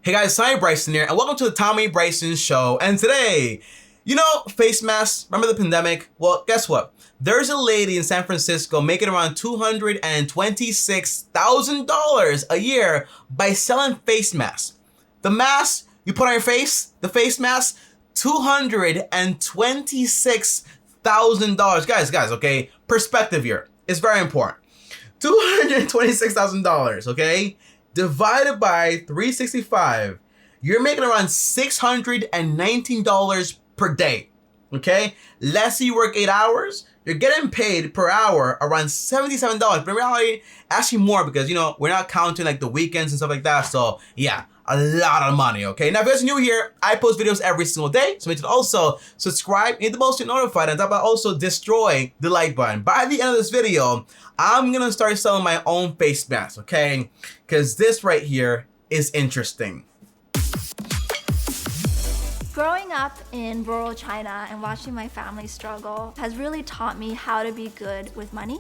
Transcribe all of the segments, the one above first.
Hey guys, Tommy Bryson here, and welcome to the Tommy Bryson Show. And today, face masks, remember the pandemic? Well, guess what? There's a lady in San Francisco making around $226,000 a year by selling face masks. The mask you put on your face, the face mask, $226,000. Guys, okay? Perspective here is very important. $226,000, okay? Divided by 365, you're making around $619 per day, okay? Let's say you work 8 hours, you're getting paid per hour around $77, but in reality, actually more because, we're not counting like the weekends and stuff like that, so yeah, a lot of money, okay? Now, if you're new here, I post videos every single day, so make sure to also subscribe, hit the bell to get notified, and also destroy the like button. By the end of this video, I'm gonna start selling my own face masks, okay? Because this right here is interesting. Growing up in rural China and watching my family struggle has really taught me how to be good with money.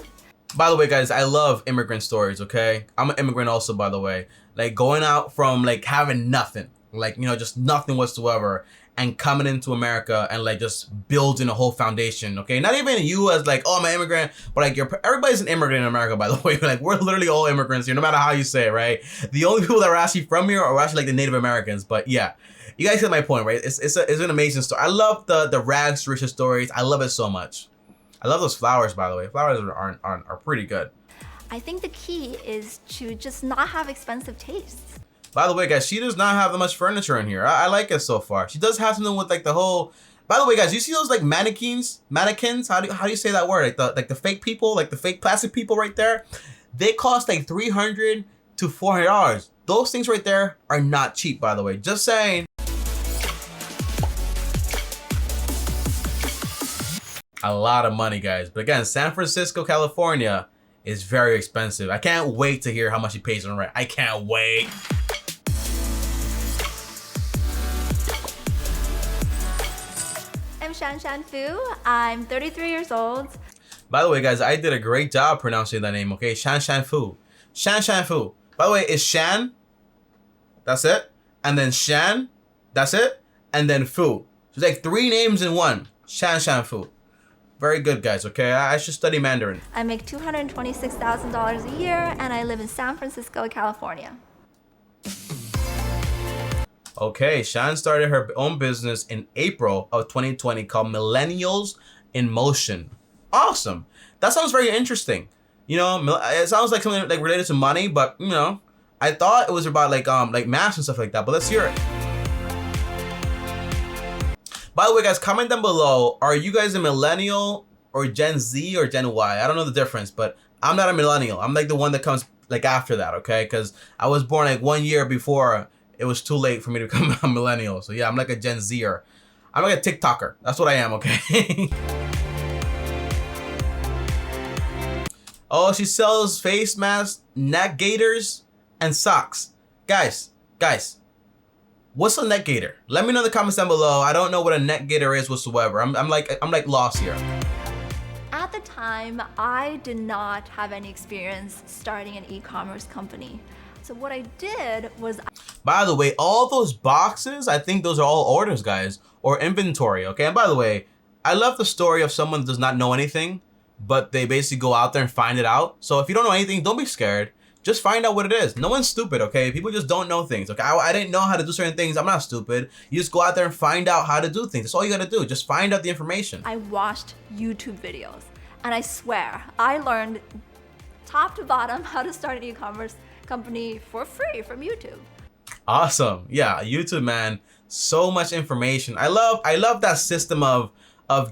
By the way, guys, I love immigrant stories, okay? I'm an immigrant also, by the way. Like going out from like having nothing, like, just nothing whatsoever, and coming into America and like just building a whole foundation, okay? Not even you as like, oh, I'm an immigrant, but like everybody's an immigrant in America, by the way. Like we're literally all immigrants here, no matter how you say it, right? The only people that are actually from here are actually like the Native Americans, but yeah. You guys get my point, right? It's an amazing story. I love the rags to riches stories. I love it so much. I love those flowers, by the way. Flowers are pretty good. I think the key is to just not have expensive tastes. By the way, guys, she does not have that much furniture in here. I like it so far. She does have something with like the whole. By the way, guys, you see those like mannequins? How do you say that word? Like the fake people, like the fake plastic people right there. They cost like $300 to $400. Those things right there are not cheap, by the way. Just saying. A lot of money, guys. But again, San Francisco, California is very expensive. I can't wait to hear how much he pays on rent. I can't wait. I'm Shan Fu. I'm 33 years old. By the way, guys, I did a great job pronouncing that name, okay? Shan Fu. Shan Fu. By the way, it's Shan. That's it. And then Shan. That's it. And then Fu. So it's like 3 names in one. Shan Fu. Very good, guys, okay? I should study Mandarin. I make $226,000 a year, and I live in San Francisco, California. Okay, Shan started her own business in April of 2020 called Millennials in Motion. Awesome. That sounds very interesting. It sounds like something like related to money, but, I thought it was about like math and stuff like that, but let's hear it. By the way, guys, comment down below, are you guys a millennial or Gen Z or Gen Y? I don't know the difference, but I'm not a millennial. I'm like the one that comes like after that, okay? Because I was born like 1 year before it was too late for me to become a millennial. So yeah, I'm like a Gen Zer. I'm like a TikToker. That's what I am, okay? Oh, she sells face masks, neck gaiters, and socks. Guys. What's a neck gaiter? Let me know in the comments down below. I don't know what a neck gaiter is whatsoever. I'm like lost here. At the time, I did not have any experience starting an e-commerce company. So what I did was... By the way, all those boxes, I think those are all orders, guys, or inventory, okay? And by the way, I love the story of someone that does not know anything, but they basically go out there and find it out. So if you don't know anything, don't be scared. Just find out what it is. No one's stupid, okay? People just don't know things, okay? I didn't know how to do certain things. I'm not stupid. You just go out there and find out how to do things. That's all you gotta do. Just find out the information. I watched YouTube videos, and I swear, I learned top to bottom how to start an e-commerce company for free from YouTube. Awesome. Yeah, YouTube, man. So much information. I love that system of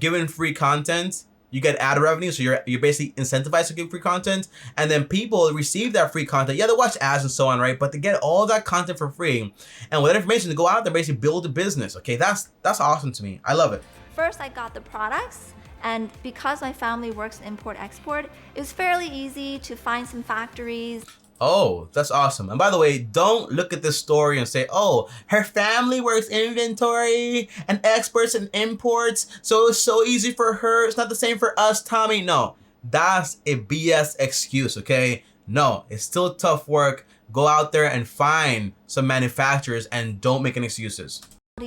giving free content. You get ad revenue, so you're basically incentivized to give free content, and then people receive that free content. Yeah, they watch ads and so on, right? But they get all that content for free, and with that information, to go out there and basically build a business. Okay, that's awesome to me. I love it. First, I got the products, and because my family works in import-export, it was fairly easy to find some factories. Oh, that's awesome. And by the way, don't look at this story and say, oh, her family works inventory and exports and imports, so it's so easy for her. It's not the same for us, Tommy. No, that's a BS excuse, okay? No, it's still tough work. go out there and find some manufacturers and don't make any excuses.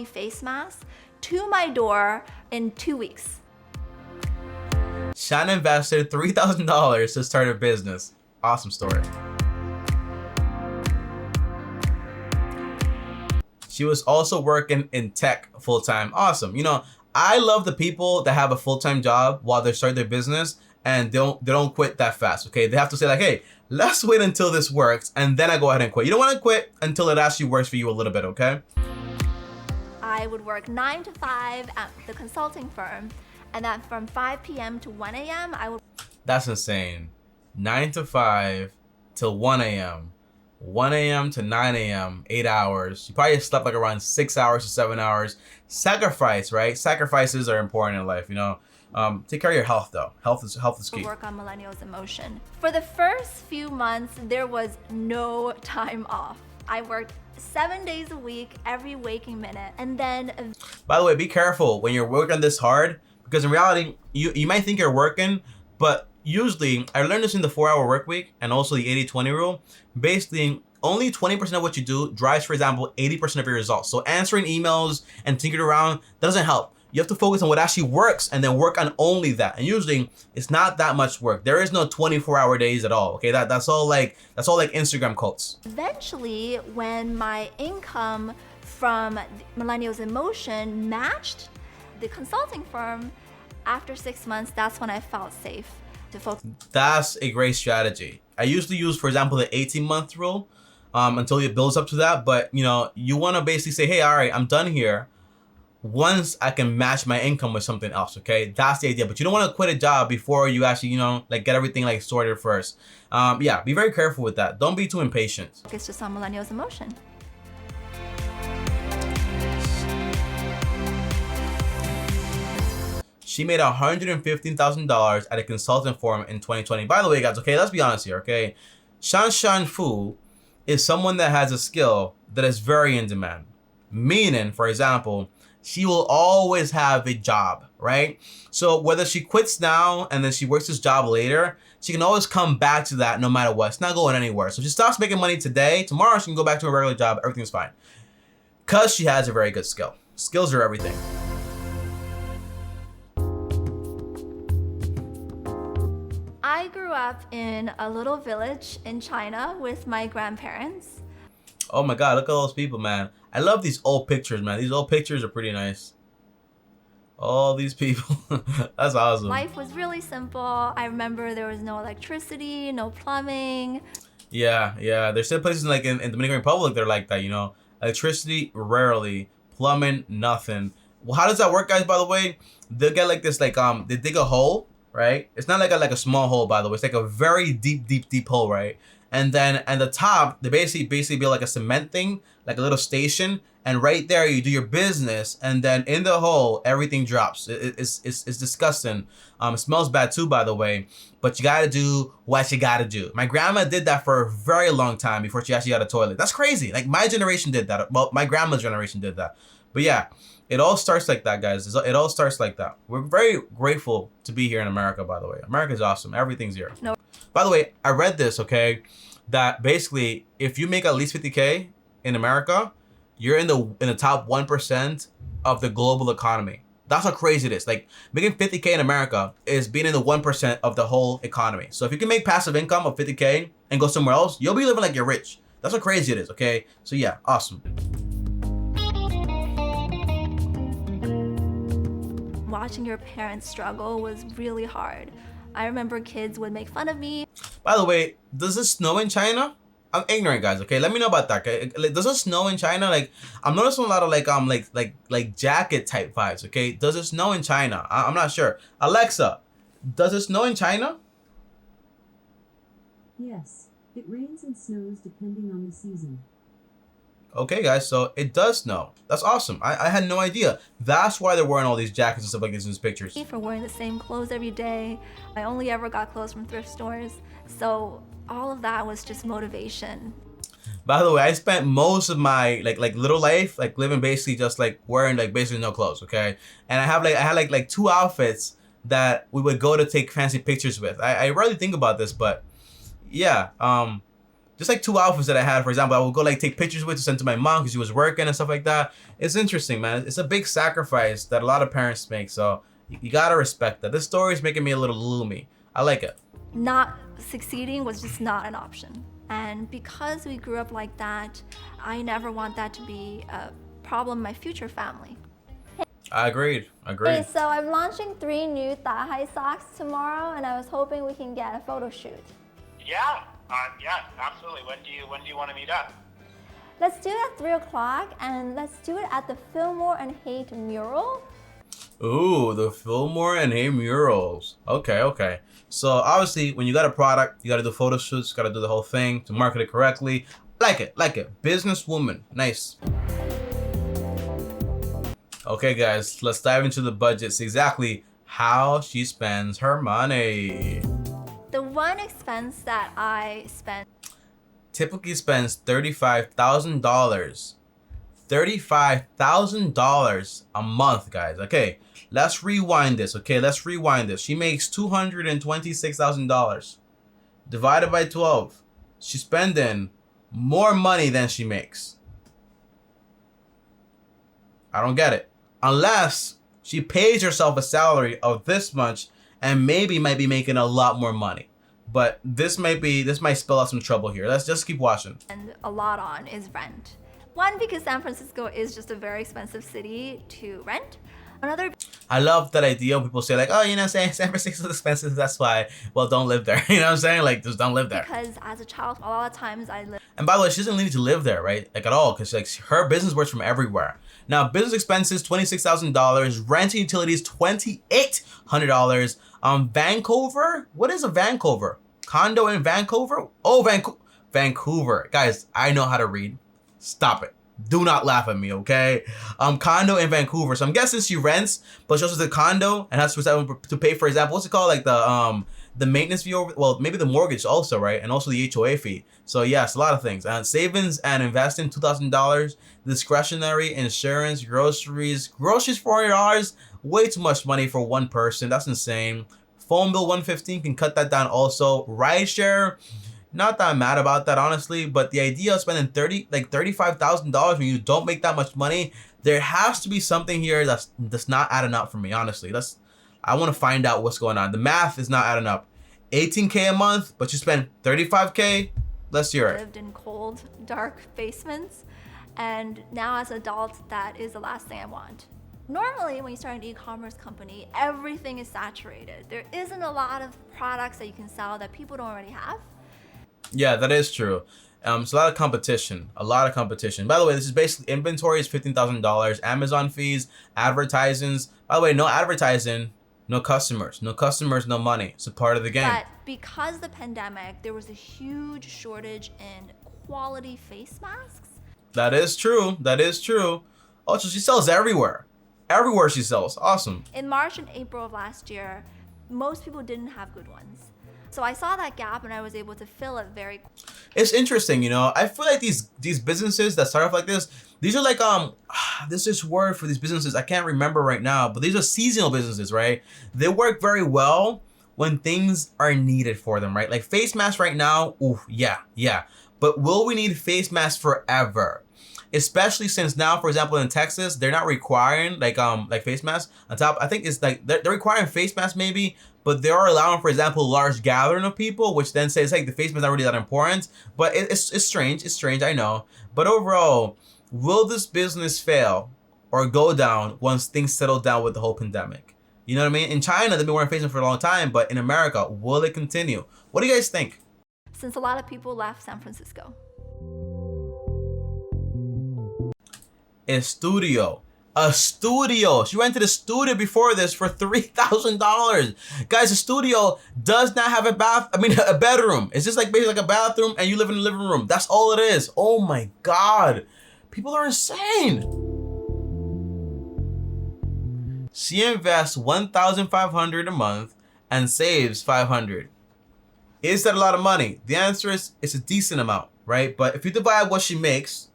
Face mask to my door in 2 weeks. Shanna invested $3,000 to start a business. Awesome story. She was also working in tech full-time. Awesome. You know, I love the people that have a full-time job while they're starting their business and they don't quit that fast, okay? They have to say like, hey, let's wait until this works and then I go ahead and quit. You don't want to quit until it actually works for you a little bit, okay? I would work 9 to 5 at the consulting firm, and then from 5 p.m. to 1 a.m. I would... That's insane. 9 to 5 till 1 a.m. 1 a.m. to 9 a.m., 8 hours. You probably slept like around 6 hours to 7 hours. Sacrifice, right? Sacrifices are important in life, you know. Take care of your health though. Health is key. Work on Millennials in Motion. For the first few months, there was no time off. I worked 7 days a week, every waking minute, and then... By the way, be careful when you're working this hard, because in reality, you might think you're working, but usually, I learned this in the 4-hour work week and also the 80-20 rule. Basically, only 20% of what you do drives, for example, 80% of your results. So answering emails and tinkering around, that doesn't help. You have to focus on what actually works and then work on only that. And usually, it's not that much work. There is no 24-hour days at all. Okay, that's all like Instagram quotes. Eventually, when my income from Millennials in Motion matched the consulting firm, after 6 months, that's when I felt safe to focus. That's a great strategy. I usually use, for example, the 18-month rule until it builds up to that. But you know, you want to basically say, hey, all right, I'm done here. Once I can match my income with something else, okay? That's the idea. But you don't want to quit a job before you actually, you know, like get everything like sorted first. Yeah, be very careful with that. Don't be too impatient. It's just on Millennials in Motion. She made $115,000 at a consulting firm in 2020. By the way, guys, okay, let's be honest here, okay? Shan Fu is someone that has a skill that is very in demand. Meaning, for example, she will always have a job, right? So whether she quits now and then she works this job later, she can always come back to that no matter what. It's not going anywhere. So if she stops making money today, tomorrow she can go back to a regular job. Everything's fine. Because she has a very good skill. Skills are everything. I grew up in a little village in China with my grandparents. Oh my God, look at all those people, man. I love these old pictures, man. These old pictures are pretty nice. All these people. That's awesome. Life was really simple. I remember there was no electricity, no plumbing. Yeah. There's still places like in Dominican Republic that are like that, you know. Electricity, rarely. Plumbing, nothing. Well, how does that work, guys, by the way? They'll get like this, like, they dig a hole, right? It's not like a small hole, by the way. It's like a very deep hole, right? And then at the top, they basically build like a cement thing, like a little station. And right there, you do your business. And then in the hole, everything drops. It's disgusting. It smells bad too, by the way. But you got to do what you got to do. My grandma did that for a very long time before she actually got a toilet. That's crazy. Like my generation did that. Well, my grandma's generation did that. But yeah, it all starts like that, guys. It all starts like that. We're very grateful to be here in America, by the way. America's awesome. Everything's here. No. By the way, I read this, okay, that basically if you make at least 50K in America, you're in the top 1% of the global economy. That's how crazy it is. Like making 50K in America is being in the 1% of the whole economy. So if you can make passive income of 50K and go somewhere else, you'll be living like you're rich. That's how crazy it is, okay? So yeah, awesome. Watching your parents struggle was really hard. I remember kids would make fun of me. By the way, does it snow in China? I'm ignorant, guys. Okay, let me know about that. Okay, like, does it snow in China? Like, I'm noticing a lot of like jacket type vibes. Okay, does it snow in China? I'm not sure. Alexa, does it snow in China? Yes, it rains and snows depending on the season. Okay, guys, so it does snow. That's awesome. I had no idea. That's why they're wearing all these jackets and stuff like this in these pictures. For wearing the same clothes every day. I only ever got clothes from thrift stores. So all of that was just motivation. By the way, I spent most of my like little life like living basically just like wearing like basically no clothes, okay? And I had 2 outfits that we would go to take fancy pictures with. I rarely think about this, but yeah, Just like 2 outfits that I had, for example, I would go like take pictures with to send to my mom because she was working and stuff like that. It's interesting, man. It's a big sacrifice that a lot of parents make. So you gotta respect that. This story is making me a little gloomy. I like it. Not succeeding was just not an option. And because we grew up like that, I never want that to be a problem in my future family. I agreed. Hey, so I'm launching 3 new thigh-high socks tomorrow, and I was hoping we can get a photo shoot. Yeah, absolutely. When do you want to meet up? Let's do it at 3 o'clock, and let's do it at the Fillmore and Haight mural. Ooh, the Fillmore and Hay murals. Okay. So obviously, when you got a product, you got to do photo shoots, got to do the whole thing to market it correctly. Like it. Businesswoman. Nice. Okay, guys, let's dive into the budget. See exactly how she spends her money. The one expense that I spend Typically spends $35,000. $35,000 a month, guys. Okay, let's rewind this. She makes $226,000. Divided by 12. She's spending more money than she makes. I don't get it. Unless she pays herself a salary of this much and maybe might be making a lot more money. But this might spell out some trouble here. Let's just keep watching. and a lot on is rent. One, because San Francisco is just a very expensive city to rent. Another, I love that idea when people say like, oh, San Francisco is expensive, that's why, well, don't live there. You know what I'm saying? Like, just don't live there. because as a child, a lot of times I lived And by the way, she doesn't need to live there, right? Like at all, because like her business works from everywhere. Now, business expenses, $26,000. Rent and utilities, $2,800. Vancouver? What is a Vancouver? Condo in Vancouver? Oh, Vancouver. Guys, I know how to read. Stop it. Do not laugh at me, okay? Condo in Vancouver. So I'm guessing she rents, but she also has a condo and has to pay, for example, what's it called? Like the maintenance fee over, well, maybe the mortgage also, right? And also the HOA fee. So yes, a lot of things. Savings and investing, $2,000. Discretionary, insurance, groceries, $400. Way too much money for one person. That's insane. Phone bill, $115, can cut that down also. Rideshare, not that mad about that, honestly, but the idea of spending $35,000 when you don't make that much money, there has to be something here that's not adding up for me, honestly. I want to find out what's going on. The math is not adding up. $18K a month, but you spend $35K. Let's hear it. lived in cold, dark basements. And now as an adult, that is the last thing I want. Normally, when you start an e-commerce company, everything is saturated. There isn't a lot of products that you can sell that people don't already have. Yeah, that is true. It's a lot of competition. By the way, this is basically inventory is $15,000. Amazon fees, advertisements. By the way, no advertising, no customers. No customers, no money. It's a part of the game. But because of the pandemic, there was a huge shortage in quality face masks. That is true. Oh, so she sells everywhere. Everywhere she sells. Awesome. In March and April of last year, most people didn't have good ones. So I saw that gap and I was able to fill it very quickly. It's interesting, I feel like these businesses that start off like this, these are like there's this word for these businesses I can't remember right now, but these are seasonal businesses, right? They work very well when things are needed for them, right? Like face masks right now, ooh, yeah. But will we need face masks forever? Especially since now, for example, in Texas, they're not requiring like face masks on top. I think it's like they're requiring face masks maybe, but they are allowing, for example, a large gathering of people, which then says like the face mask is not really that important. But it's strange. It's strange, I know. But overall, will this business fail or go down once things settle down with the whole pandemic? You know what I mean? In China, they've been wearing face masks for a long time, but in America, will it continue? What do you guys think? Since a lot of people left San Francisco. A studio. She rented a studio before this for $3,000. Guys, a studio does not have a bedroom. It's just like basically like a bathroom and you live in the living room. That's all it is. Oh my God. People are insane. She invests $1,500 a month and saves $500. Is that a lot of money? The answer is it's a decent amount, right? But if you divide what she makes,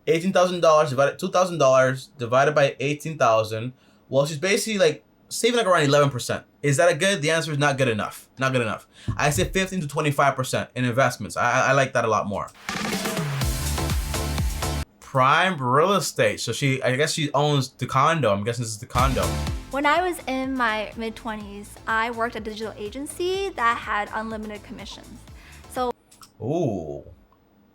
$18,000 divided $2,000 divided by 18,000. Well, she's basically like saving like around 11%. Is that a good? The answer is not good enough. Not good enough. I say 15 to 25% in investments. I like that a lot more. Prime real estate. So I guess she owns the condo. I'm guessing this is the condo. When I was in my mid-20s, I worked at a digital agency that had unlimited commissions. So, Ooh,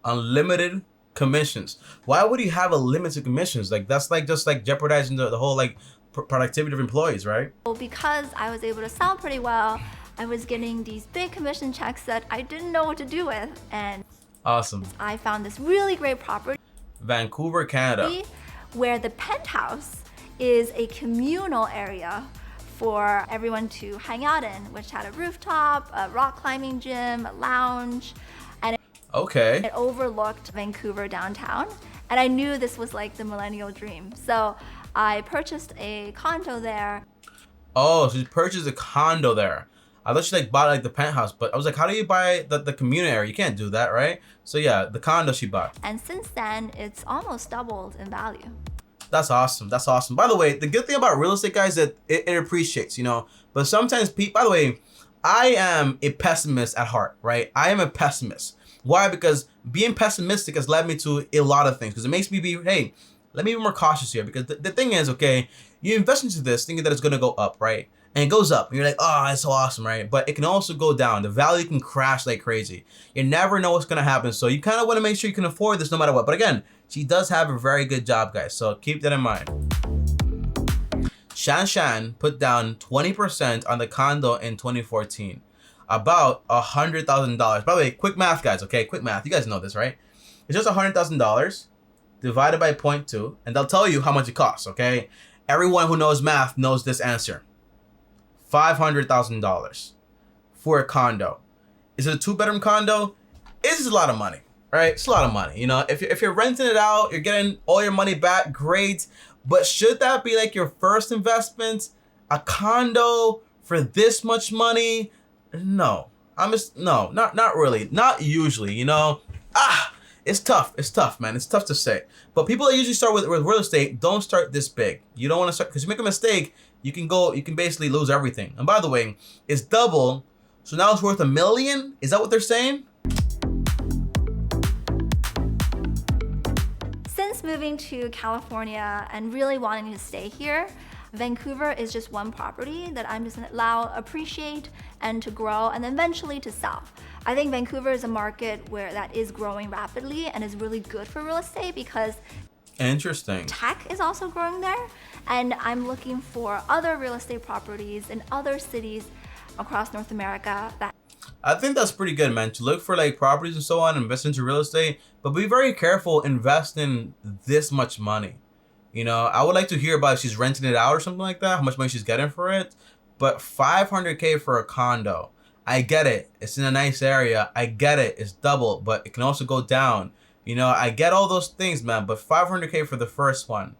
unlimited commissions. Why would you have a limited commissions? Like that's like just like jeopardizing the whole like productivity of employees, right? because I was able to sell pretty well, I was getting these big commission checks that I didn't know what to do with. And Awesome. I found this really great property Vancouver, Canada. where the penthouse is a communal area for everyone to hang out in, which had a rooftop, a rock climbing gym, a lounge, and Okay. it overlooked Vancouver downtown. And I knew this was like the millennial dream. So I purchased a condo there. Oh, so she purchased a condo there. I thought she like bought like the penthouse, but I was like, how do you buy the community area? You can't do that, right? So yeah, the condo she bought. And since then, it's almost doubled in value. That's awesome. That's awesome. By the way, the good thing about real estate, guys, is that it appreciates, you know. But sometimes people, by the way, I am a pessimist at heart, right? I am a pessimist. Why? Because being pessimistic has led me to a lot of things. Because it makes me be, hey, let me be more cautious here. Because the thing is, okay, you invest into this thinking that it's going to go up, right? And it goes up. And you're like, oh, it's so awesome, right? But it can also go down. The value can crash like crazy. You never know what's going to happen. So you kind of want to make sure you can afford this no matter what. But again, she does have a very good job, guys. So keep that in mind. Shan put down 20% on the condo in 2014. About $100,000. By the way, quick math, guys, okay? Quick math. You guys know this, right? It's just $100,000 divided by 0.2, and they'll tell you how much it costs, okay? Everyone who knows math knows this answer. $500,000 for a condo. Is it a 2-bedroom condo? It's a lot of money, right? It's a lot of money. You know, if you're renting it out, you're getting all your money back, great. But should that be like your first investment? A condo for this much money? No. Not really. Not usually, you know. It's tough. It's tough, man. It's tough to say. But people that usually start with real estate don't start this big. You don't want to start, because you make a mistake, you can basically lose everything. And by the way, it's double, so now it's worth $1 million? Is that what they're saying? Since moving to California and really wanting to stay here, Vancouver is just one property that I'm just gonna allow appreciate and to grow and then eventually to sell. I think Vancouver is a market where that is growing rapidly and is really good for real estate because Interesting. tech is also growing there. And I'm looking for other real estate properties in other cities across North America that I think that's pretty good, man. To look for like properties and so on, invest into real estate, but be very careful investing this much money. You know, I would like to hear about if she's renting it out or something like that, how much money she's getting for it. But $500K for a condo, I get it. It's in a nice area. I get it. It's double, but it can also go down. You know, I get all those things, man. But $500K for the first one,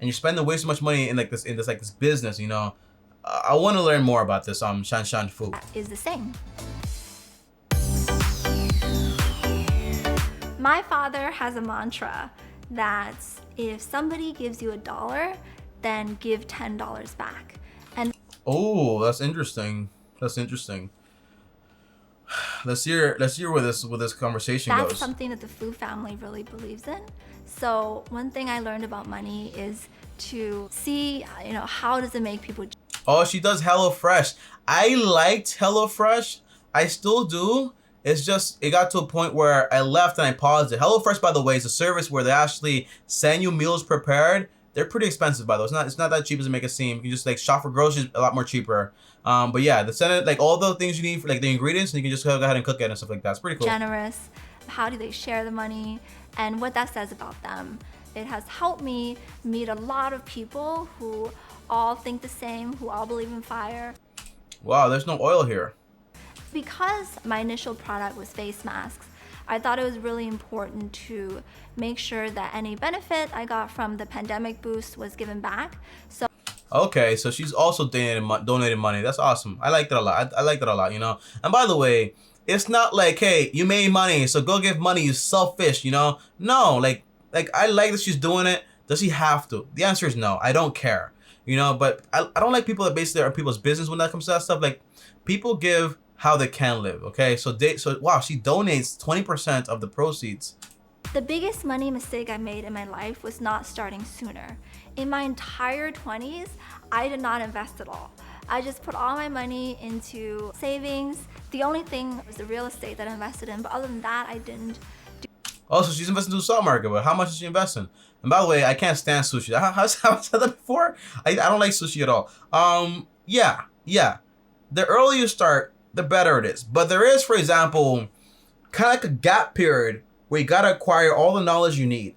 and you're spending way so much money in this business. You know, I want to learn more about this Shan Fu. is the same. My father has a mantra that if somebody gives you $1, then give $10 back. And Oh, that's interesting. That's interesting. Let's hear where this conversation that's goes. something that the Fu family really believes in. So one thing I learned about money is to see, you know, how does it make people. Oh, she does HelloFresh. I liked HelloFresh. I still do. It's just, it got to a point where I left and I paused it. HelloFresh, by the way, is a service where they actually send you meals prepared. They're pretty expensive, by the way. It's not that cheap as it make it seem. You can just like shop for groceries a lot more cheaper. But yeah, they send it like all the things you need for like the ingredients, and you can just go ahead and cook it and stuff like that. It's pretty cool. Generous. How do they share the money and what that says about them? It has helped me meet a lot of people who all think the same, who all believe in fire. Wow, there's no oil here. Because my initial product was face masks, I thought it was really important to make sure that any benefit I got from the pandemic boost was given back. So Okay, so she's also donating money. That's awesome. I like that a lot. I like that a lot, you know. And by the way, it's not like, hey, you made money, so go give money, you selfish, you know. No, like I like that she's doing it. Does she have to? The answer is no. I don't care. you know. But I don't like people that basically are people's business when that comes to that stuff. Like, people give how they can live, okay? So wow, she donates 20% of the proceeds. The biggest money mistake I made in my life was not starting sooner. In my entire 20s, I did not invest at all. I just put all my money into savings. The only thing was the real estate that I invested in, but other than that, I didn't. Also, she's investing into the stock market, but how much is she investing? And by the way, I can't stand sushi. Have I said that before? I don't like sushi at all. Yeah. The earlier you start, the better it is. But there is, for example, kind of like a gap period where you gotta acquire all the knowledge you need.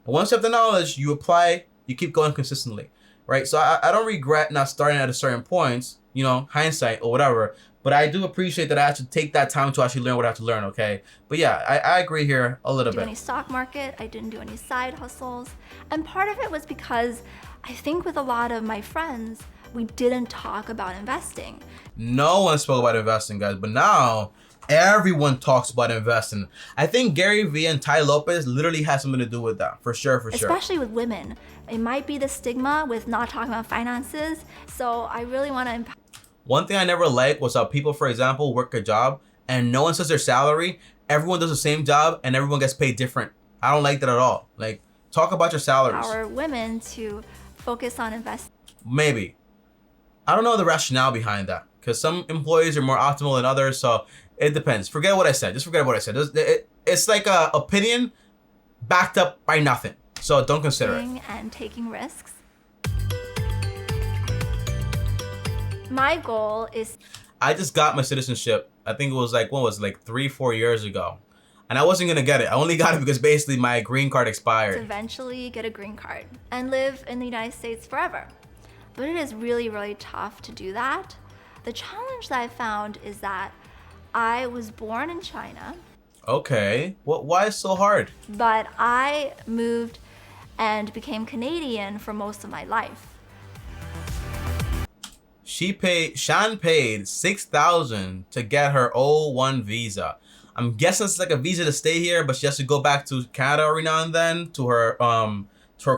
And once you have the knowledge, you apply, you keep going consistently, right? So I don't regret not starting at a certain point, you know, hindsight or whatever. But I do appreciate that I had to take that time to actually learn what I have to learn, okay? But yeah, I agree here a little bit. I didn't do any stock market, I didn't do any side hustles. And part of it was because I think with a lot of my friends, we didn't talk about investing. No one spoke about investing, guys, but now everyone talks about investing. I think Gary Vee and Ty Lopez literally has something to do with that, for sure. Especially with women. It might be the stigma with not talking about finances, so I really want to empower. One thing I never liked was how people, for example, work a job and no one says their salary. Everyone does the same job and everyone gets paid different. I don't like that at all. Like, talk about your salaries. Empower women to focus on investing. Maybe. I don't know the rationale behind that, because some employees are more optimal than others, so it depends. Forget what I said. Just forget what I said. It's like a opinion backed up by nothing. So don't consider it. And taking risks. My goal is... I just got my citizenship. I think it was like, what was it, like 3-4 years ago. And I wasn't going to get it. I only got it because basically my green card expired. To eventually get a green card and live in the United States forever. But it is really, really tough to do that. The challenge that I found is that I was born in China. Okay. Why is it so hard? But I moved and became Canadian for most of my life. Shan paid $6,000 to get her O1 visa. I'm guessing it's like a visa to stay here, but she has to go back to Canada every now and then to her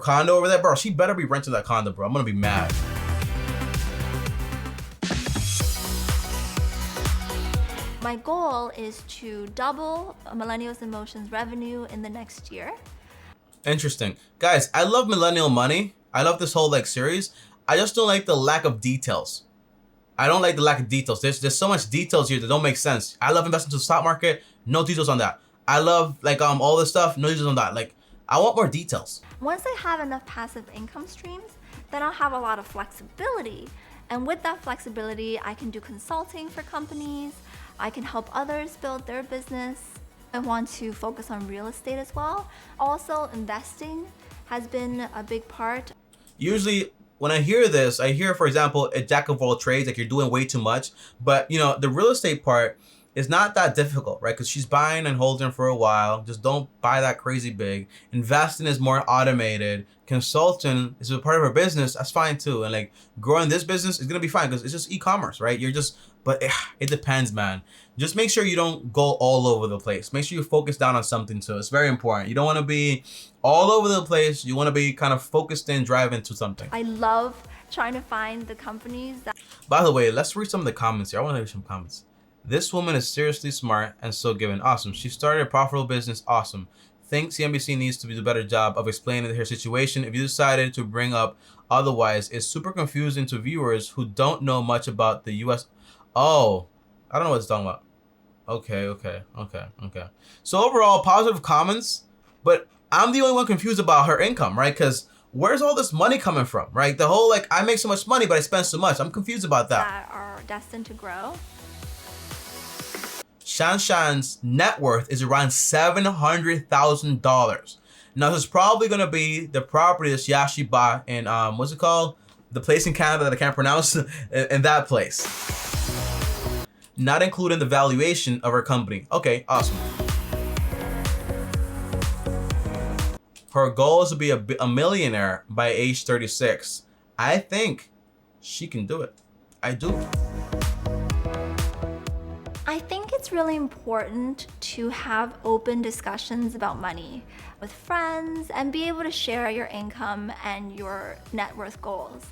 condo over there. Bro, she better be renting that condo, bro. I'm gonna be mad. My goal is to double Millennials in Motion's revenue in the next year. Interesting. Guys, I love Millennial Money. I love this whole series. I just don't like the lack of details. I don't like the lack of details. There's so much details here that don't make sense. I love investing in the stock market. No details on that. I love all this stuff. No details on that. I want more details. Once I have enough passive income streams, then I'll have a lot of flexibility. And with that flexibility, I can do consulting for companies. I can help others build their business. I want to focus on real estate as well. Also, investing has been a big part. Usually, when I hear this, I hear, for example, a jack of all trades, like you're doing way too much. But, you know, the real estate part is not that difficult, right? Because she's buying and holding for a while. Just don't buy that crazy big. Investing is more automated. Consulting is a part of her business. That's fine too. And growing this business is going to be fine because it's just e-commerce, right? But it depends, man. Just make sure you don't go all over the place. Make sure you focus down on something too. It's very important. You don't want to be all over the place. You want to be kind of focused in, drive into something. I love trying to find the companies that... By the way, let's read some of the comments here. I want to read some comments. This woman is seriously smart and so given. Awesome. She started a profitable business. Awesome. Think CNBC needs to do a better job of explaining her situation. If you decided to bring up otherwise, it's super confusing to viewers who don't know much about the U.S. Oh, I don't know what it's talking about. Okay. So overall, positive comments, but I'm the only one confused about her income, right? Because where's all this money coming from, right? The whole I make so much money, but I spend so much. I'm confused about that. That are destined to grow. Shan's net worth is around $700,000. Now, this is probably going to be the property that she actually bought in, what's it called? The place in Canada that I can't pronounce, in that place. Not including the valuation of her company. Okay, awesome. Her goal is to be a millionaire by age 36. I think she can do it. I do. I think it's really important to have open discussions about money with friends and be able to share your income and your net worth goals.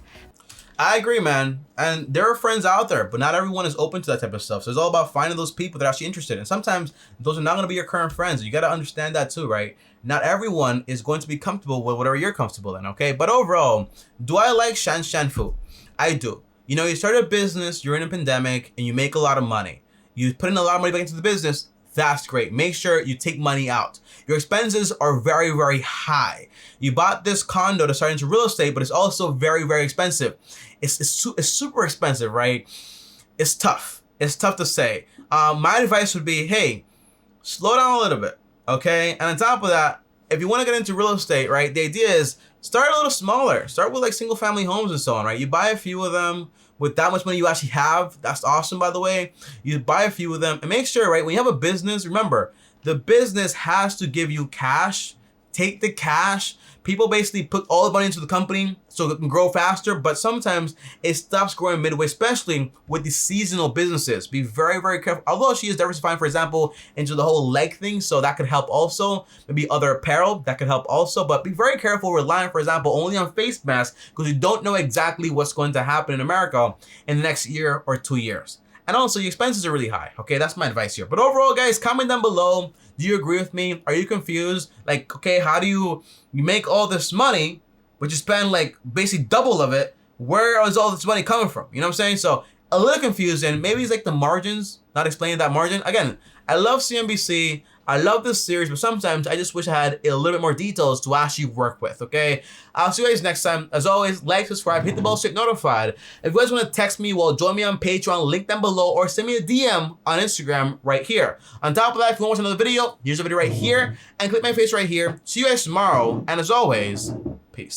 I agree, man. And there are friends out there, but not everyone is open to that type of stuff. So it's all about finding those people that are actually interested. And sometimes those are not going to be your current friends. You got to understand that too, right? Not everyone is going to be comfortable with whatever you're comfortable in, okay? But overall, do I like shan fu? I do. You know, you start a business, you're in a pandemic, and you make a lot of money. You put in a lot of money back into the business. That's great. Make sure you take money out. Your expenses are very, very high. You bought this condo to start into real estate, but it's also very, very expensive. It's super expensive, right? It's tough. It's tough to say. My advice would be, hey, slow down a little bit, okay? And on top of that, if you want to get into real estate, right, the idea is start a little smaller. Start with like single family homes and so on, right? You buy a few of them with that much money you actually have. That's awesome, by the way. You buy a few of them and make sure, right, when you have a business, remember, the business has to give you cash. Take the cash. People basically put all the money into the company so it can grow faster, but sometimes it stops growing midway, especially with the seasonal businesses. Be very, very careful. Although she is diversifying, for example, into the whole leg thing, so that could help also. Maybe other apparel, that could help also, but be very careful relying, for example, only on face masks because you don't know exactly what's going to happen in America in the next year or 2 years. And also, your expenses are really high. Okay, that's my advice here. But overall, guys, comment down below. Do you agree with me? Are you confused? Like, okay, how do you make all this money, but you spend like basically double of it? Where is all this money coming from? You know what I'm saying? So a little confusing. Maybe it's like the margins, not explaining that margin. Again, I love CNBC. I love this series, but sometimes I just wish I had a little bit more details to actually work with, okay? I'll see you guys next time. As always, like, subscribe, hit the bell so you get notified. If you guys want to text me, well, join me on Patreon, link down below, or send me a DM on Instagram right here. On top of that, if you want to watch another video, here's a video right here, and click my face right here. See you guys tomorrow, and as always, peace.